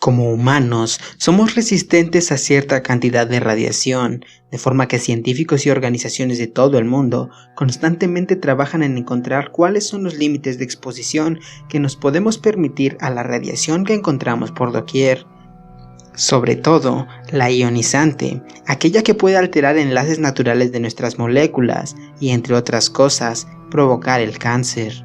Como humanos, somos resistentes a cierta cantidad de radiación, de forma que científicos y organizaciones de todo el mundo constantemente trabajan en encontrar cuáles son los límites de exposición que nos podemos permitir a la radiación que encontramos por doquier. Sobre todo, la ionizante, aquella que puede alterar enlaces naturales de nuestras moléculas y, entre otras cosas, provocar el cáncer.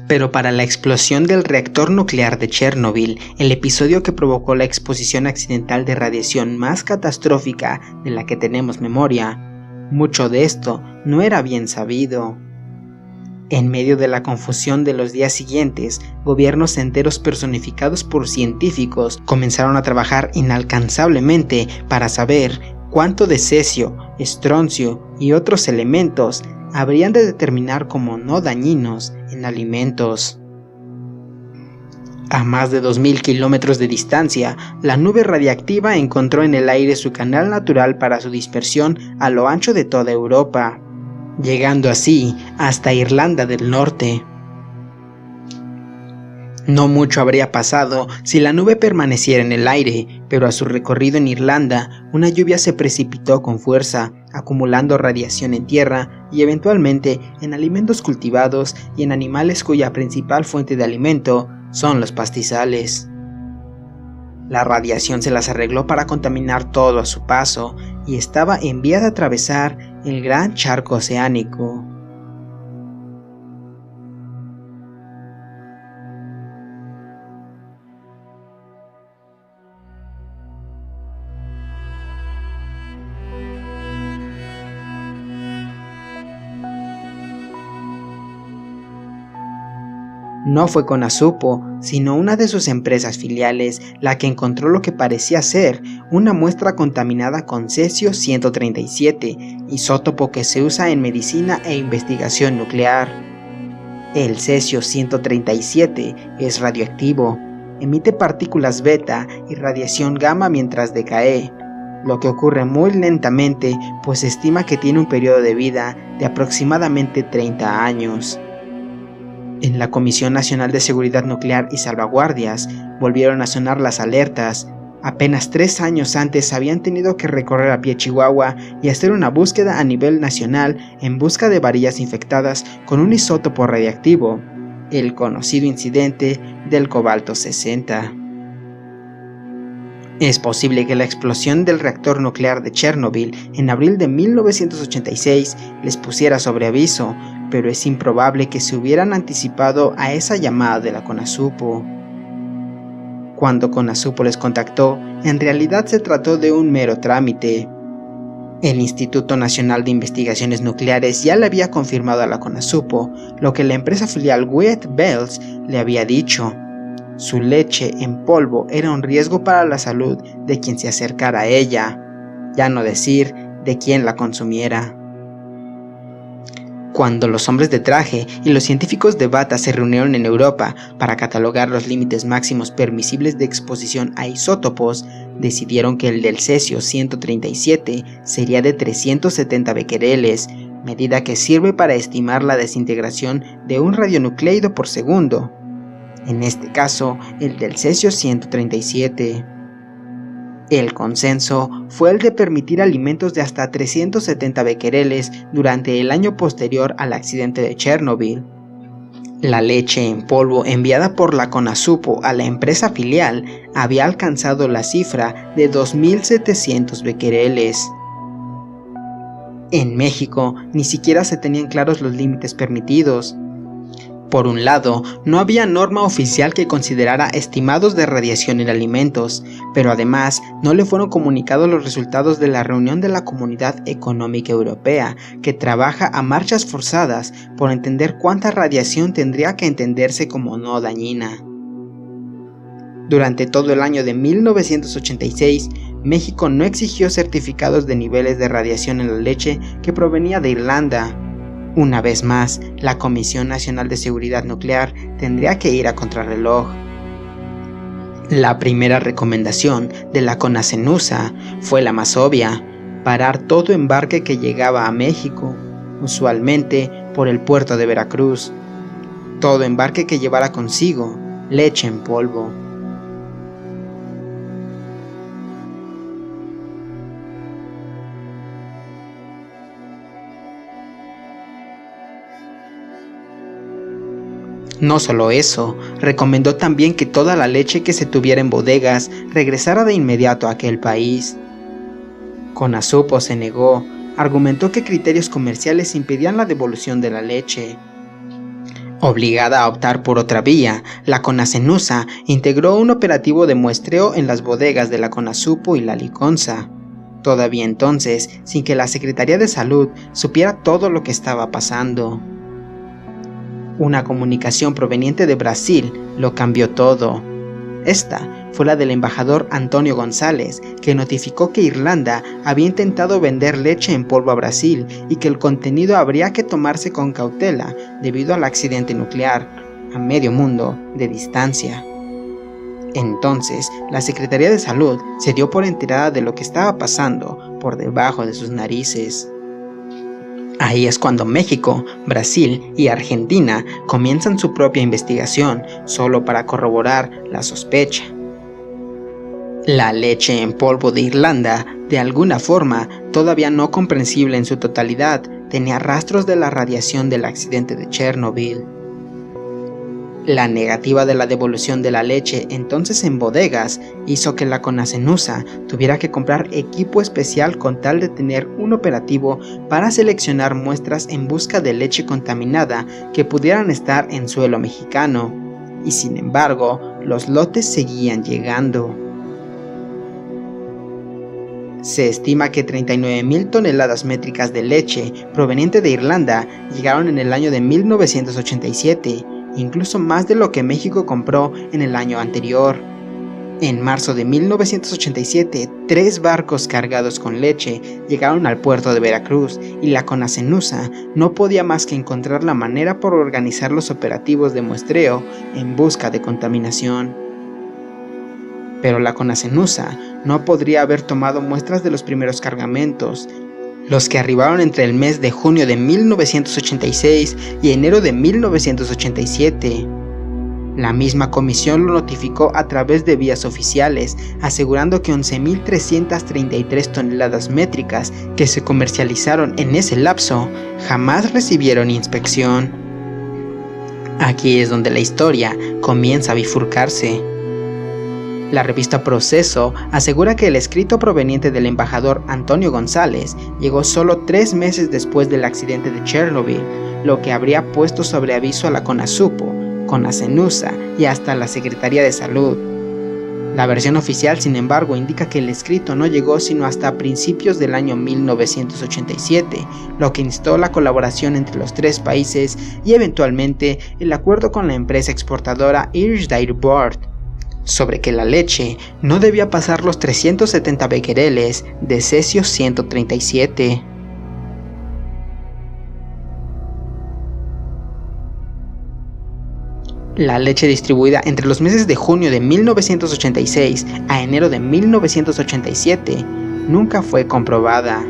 Pero para la explosión del reactor nuclear de Chernobyl, el episodio que provocó la exposición accidental de radiación más catastrófica de la que tenemos memoria, mucho de esto no era bien sabido. En medio de la confusión de los días siguientes, gobiernos enteros personificados por científicos comenzaron a trabajar inalcanzablemente para saber cuánto de cesio, estroncio y otros elementos habrían de determinar como no dañinos en alimentos. A más de 2000 kilómetros de distancia, la nube radiactiva encontró en el aire su canal natural para su dispersión a lo ancho de toda Europa, llegando así hasta Irlanda del Norte. No mucho habría pasado si la nube permaneciera en el aire, pero a su recorrido en Irlanda, una lluvia se precipitó con fuerza, acumulando radiación en tierra y eventualmente en alimentos cultivados y en animales cuya principal fuente de alimento son los pastizales. La radiación se las arregló para contaminar todo a su paso y estaba en vía de atravesar el gran charco oceánico. No fue Konasupo, sino una de sus empresas filiales la que encontró lo que parecía ser una muestra contaminada con cesio-137, isótopo que se usa en medicina e investigación nuclear. El cesio-137 es radioactivo, emite partículas beta y radiación gamma mientras decae, lo que ocurre muy lentamente, pues se estima que tiene un periodo de vida de aproximadamente 30 años. En la Comisión Nacional de Seguridad Nuclear y Salvaguardias volvieron a sonar las alertas. Apenas 3 años antes habían tenido que recorrer a pie Chihuahua y hacer una búsqueda a nivel nacional en busca de varillas infectadas con un isótopo radiactivo, el conocido incidente del cobalto 60. Es posible que la explosión del reactor nuclear de Chernobyl en abril de 1986 les pusiera sobre aviso, pero es improbable que se hubieran anticipado a esa llamada de la Konasupo. Cuando Konasupo les contactó, en realidad se trató de un mero trámite. El Instituto Nacional de Investigaciones Nucleares ya le había confirmado a la Konasupo lo que la empresa filial Wheat Bells le había dicho. Su leche en polvo era un riesgo para la salud de quien se acercara a ella, ya no decir de quien la consumiera. Cuando los hombres de traje y los científicos de bata se reunieron en Europa para catalogar los límites máximos permisibles de exposición a isótopos, decidieron que el del cesio-137 sería de 370 becquereles, medida que sirve para estimar la desintegración de un radionucleido por segundo. En este caso, el del cesio-137. El consenso fue el de permitir alimentos de hasta 370 becquereles durante el año posterior al accidente de Chernobyl. La leche en polvo enviada por la Konasupo a la empresa filial había alcanzado la cifra de 2.700 becquereles. En México ni siquiera se tenían claros los límites permitidos. Por un lado, no había norma oficial que considerara estimados de radiación en alimentos, pero además no le fueron comunicados los resultados de la reunión de la Comunidad Económica Europea, que trabaja a marchas forzadas por entender cuánta radiación tendría que entenderse como no dañina. Durante todo el año de 1986, México no exigió certificados de niveles de radiación en la leche que provenía de Irlanda. Una vez más, la Comisión Nacional de Seguridad Nuclear tendría que ir a contrarreloj. La primera recomendación de la CONACENUSA fue la más obvia: parar todo embarque que llegaba a México, usualmente por el puerto de Veracruz. Todo embarque que llevara consigo leche en polvo. No solo eso, recomendó también que toda la leche que se tuviera en bodegas regresara de inmediato a aquel país. Conasupo se negó, argumentó que criterios comerciales impedían la devolución de la leche. Obligada a optar por otra vía, la Conasenusa integró un operativo de muestreo en las bodegas de la Conasupo y la Liconza. Todavía entonces, sin que la Secretaría de Salud supiera todo lo que estaba pasando. Una comunicación proveniente de Brasil lo cambió todo. Esta fue la del embajador Antônio González, que notificó que Irlanda había intentado vender leche en polvo a Brasil y que el contenido habría que tomarse con cautela debido al accidente nuclear, a medio mundo de distancia. Entonces, la Secretaría de Salud se dio por enterada de lo que estaba pasando por debajo de sus narices. Ahí es cuando México, Brasil y Argentina comienzan su propia investigación, solo para corroborar la sospecha. La leche en polvo de Irlanda, de alguna forma, todavía no comprensible en su totalidad, tenía rastros de la radiación del accidente de Chernobyl. La negativa de la devolución de la leche entonces en bodegas hizo que la Conasenusa tuviera que comprar equipo especial con tal de tener un operativo para seleccionar muestras en busca de leche contaminada que pudieran estar en suelo mexicano, y sin embargo, los lotes seguían llegando. Se estima que 39,000 toneladas métricas de leche proveniente de Irlanda llegaron en el año de 1987, incluso más de lo que México compró en el año anterior. En marzo de 1987, 3 barcos cargados con leche llegaron al puerto de Veracruz y la Conasenusa no podía más que encontrar la manera por organizar los operativos de muestreo en busca de contaminación. Pero la Conasenusa no podría haber tomado muestras de los primeros cargamentos, los que arribaron entre el mes de junio de 1986 y enero de 1987. La misma comisión lo notificó a través de vías oficiales, asegurando que 11,333 toneladas métricas que se comercializaron en ese lapso jamás recibieron inspección. Aquí es donde la historia comienza a bifurcarse. La revista Proceso asegura que el escrito proveniente del embajador Antônio González llegó solo 3 meses después del accidente de Chernobyl, lo que habría puesto sobre aviso a la Conasupo, Conasenusa y hasta la Secretaría de Salud. La versión oficial, sin embargo, indica que el escrito no llegó sino hasta principios del año 1987, lo que instó la colaboración entre los 3 países y eventualmente el acuerdo con la empresa exportadora Irish Dairy Board, sobre que la leche no debía pasar los 370 becquereles de cesio 137. La leche distribuida entre los meses de junio de 1986 a enero de 1987 nunca fue comprobada.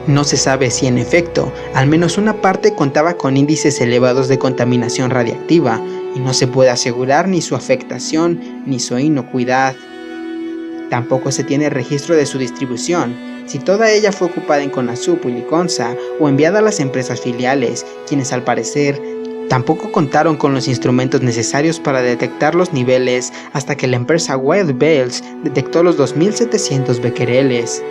No se sabe si en efecto, al menos una parte contaba con índices elevados de contaminación radiactiva, y no se puede asegurar ni su afectación ni su inocuidad. Tampoco se tiene registro de su distribución, si toda ella fue ocupada en Conasupo y Liconza o enviada a las empresas filiales, quienes al parecer tampoco contaron con los instrumentos necesarios para detectar los niveles hasta que la empresa Wild Bales detectó los 2,700 becquereles.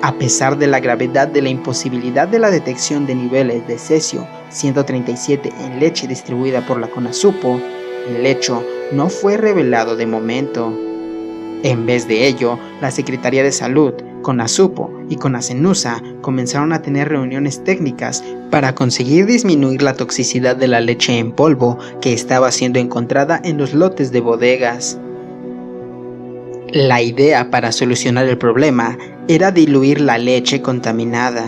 A pesar de la gravedad de la imposibilidad de la detección de niveles de cesio 137 en leche distribuida por la Conasupo, el hecho no fue revelado de momento. En vez de ello, la Secretaría de Salud, Conasupo y Conasenusa comenzaron a tener reuniones técnicas para conseguir disminuir la toxicidad de la leche en polvo que estaba siendo encontrada en los lotes de bodegas. La idea para solucionar el problema era diluir la leche contaminada.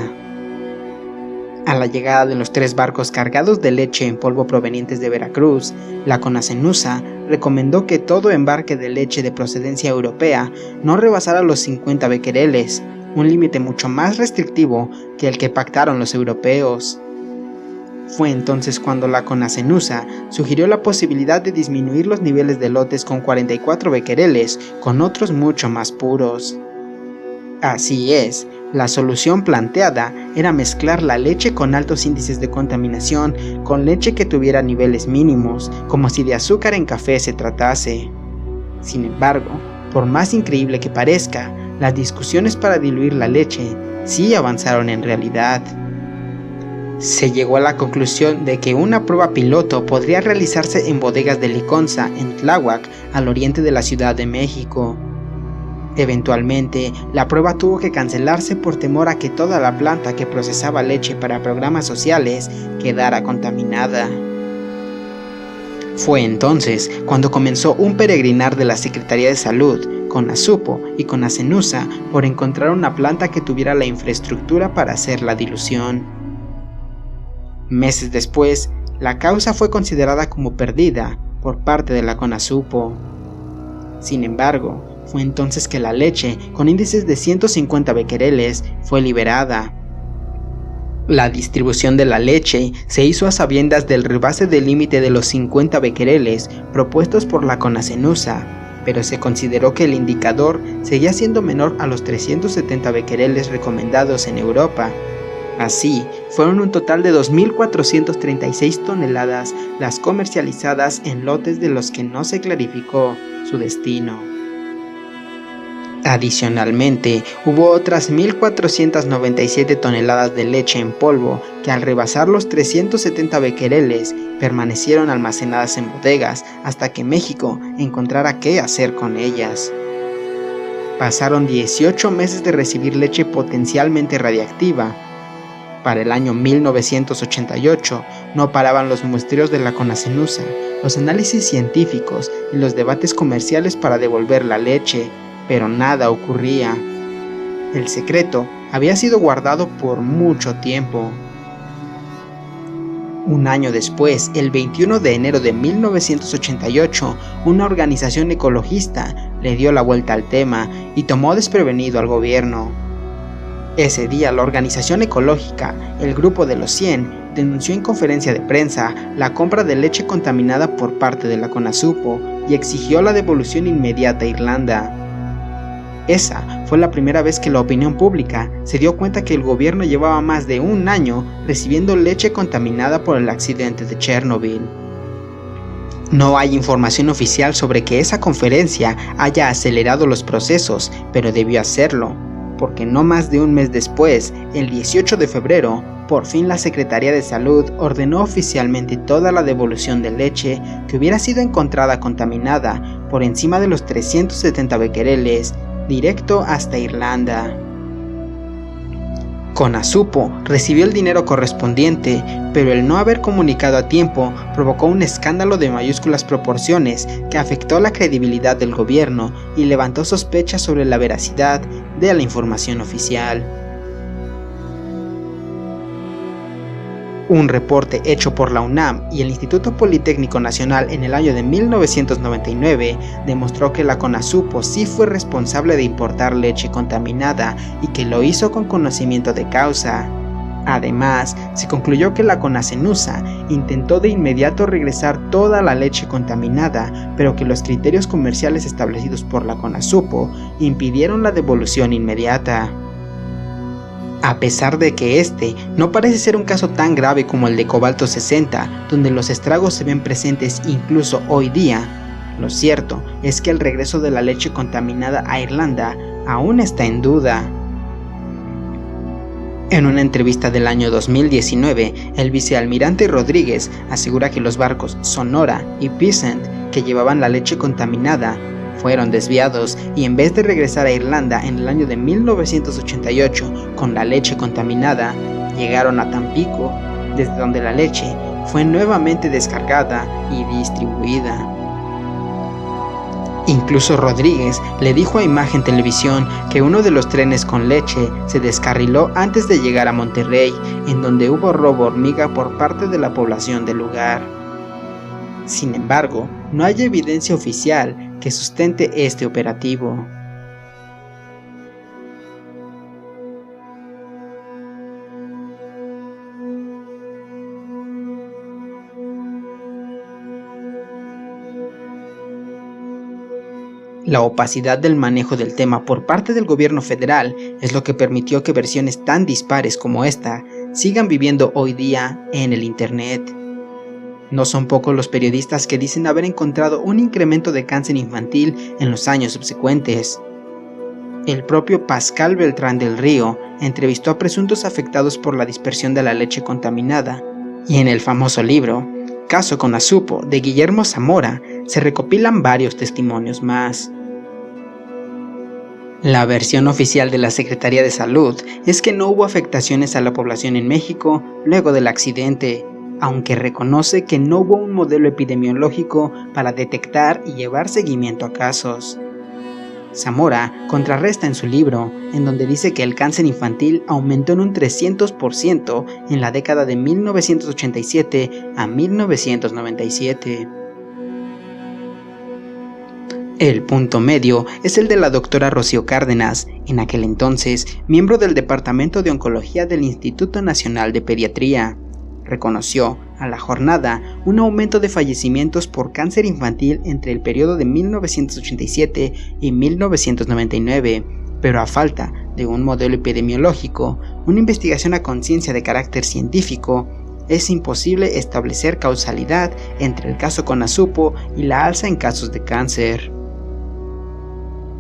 A la llegada de los 3 barcos cargados de leche en polvo provenientes de Veracruz, la Conasenusa recomendó que todo embarque de leche de procedencia europea no rebasara los 50 becquereles, un límite mucho más restrictivo que el que pactaron los europeos. Fue entonces cuando la Conasenusa sugirió la posibilidad de disminuir los niveles de lotes con 44 becquereles con otros mucho más puros. Así es, La solución planteada era mezclar la leche con altos índices de contaminación con leche que tuviera niveles mínimos, como si de azúcar en café se tratase. Sin embargo, por más increíble que parezca, las discusiones para diluir la leche sí avanzaron en realidad. Se llegó a la conclusión de que una prueba piloto podría realizarse en bodegas de Liconza, en Tláhuac, al oriente de la Ciudad de México. Eventualmente, la prueba tuvo que cancelarse por temor a que toda la planta que procesaba leche para programas sociales quedara contaminada. Fue entonces cuando comenzó un peregrinar de la Secretaría de Salud, CONASUPO y CONACENUSA por encontrar una planta que tuviera la infraestructura para hacer la dilución. Meses después, la causa fue considerada como perdida por parte de la CONASUPO. Sin embargo, fue entonces que la leche, con índices de 150 becquereles, fue liberada. La distribución de la leche se hizo a sabiendas del rebase del límite de los 50 becquereles propuestos por la CONACENUSA, pero se consideró que el indicador seguía siendo menor a los 370 becquereles recomendados en Europa. Así, fueron un total de 2.436 toneladas las comercializadas en lotes de los que no se clarificó su destino. Adicionalmente, hubo otras 1.497 toneladas de leche en polvo que al rebasar los 370 becquereles permanecieron almacenadas en bodegas hasta que México encontrara qué hacer con ellas. Pasaron 18 meses de recibir leche potencialmente radiactiva. Para el año 1988 no paraban los muestreos de la CONACENUSA, los análisis científicos y los debates comerciales para devolver la leche, pero nada ocurría. El secreto había sido guardado por mucho tiempo. Un año después, el 21 de enero de 1988, una organización ecologista le dio la vuelta al tema y tomó desprevenido al gobierno. Ese día, la organización ecológica, el Grupo de los 100, denunció en conferencia de prensa la compra de leche contaminada por parte de la CONASUPO y exigió la devolución inmediata a Irlanda. Esa fue la primera vez que la opinión pública se dio cuenta que el gobierno llevaba más de un año recibiendo leche contaminada por el accidente de Chernobyl. No hay información oficial sobre que esa conferencia haya acelerado los procesos, pero debió hacerlo, porque no más de un mes después, el 18 de febrero, por fin la Secretaría de Salud ordenó oficialmente toda la devolución de leche que hubiera sido encontrada contaminada por encima de los 370 becquereles, directo hasta Irlanda. CONASUPO recibió el dinero correspondiente, pero el no haber comunicado a tiempo provocó un escándalo de mayúsculas proporciones que afectó la credibilidad del gobierno y levantó sospechas sobre la veracidad de la información oficial. Un reporte hecho por la UNAM y el Instituto Politécnico Nacional en el año de 1999 demostró que la CONASUPO sí fue responsable de importar leche contaminada y que lo hizo con conocimiento de causa. Además, se concluyó que la CONACENUSA intentó de inmediato regresar toda la leche contaminada, pero que los criterios comerciales establecidos por la CONASUPO impidieron la devolución inmediata. A pesar de que este no parece ser un caso tan grave como el de Cobalto 60, donde los estragos se ven presentes incluso hoy día, lo cierto es que el regreso de la leche contaminada a Irlanda aún está en duda. En una entrevista del año 2019, el vicealmirante Rodríguez asegura que los barcos Sonora y Peasant, que llevaban la leche contaminada, fueron desviados y en vez de regresar a Irlanda en el año de 1988 con la leche contaminada, llegaron a Tampico, desde donde la leche fue nuevamente descargada y distribuida. Incluso Rodríguez le dijo a Imagen Televisión que uno de los trenes con leche se descarriló antes de llegar a Monterrey, en donde hubo robo hormiga por parte de la población del lugar. Sin embargo, no hay evidencia oficial que sustente este operativo. La opacidad del manejo del tema por parte del gobierno federal es lo que permitió que versiones tan dispares como esta sigan viviendo hoy día en el Internet. No son pocos los periodistas que dicen haber encontrado un incremento de cáncer infantil en los años subsecuentes. El propio Pascal Beltrán del Río entrevistó a presuntos afectados por la dispersión de la leche contaminada, y en el famoso libro Caso Conasupo de Guillermo Zamora se recopilan varios testimonios más. La versión oficial de la Secretaría de Salud es que no hubo afectaciones a la población en México luego del accidente, aunque reconoce que no hubo un modelo epidemiológico para detectar y llevar seguimiento a casos. Zamora contrarresta en su libro, en donde dice que el cáncer infantil aumentó en un 300% en la década de 1987 a 1997. El punto medio es el de la doctora Rocío Cárdenas, en aquel entonces miembro del Departamento de Oncología del Instituto Nacional de Pediatría. Reconoció a la jornada un aumento de fallecimientos por cáncer infantil entre el periodo de 1987 y 1999, pero a falta de un modelo epidemiológico, una investigación a conciencia de carácter científico, es imposible establecer causalidad entre el caso Conasupo y la alza en casos de cáncer.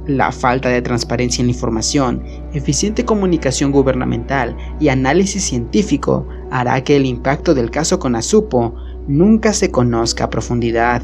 La falta de transparencia en la información, eficiente comunicación gubernamental y análisis científico hará que el impacto del caso Conasupo nunca se conozca a profundidad.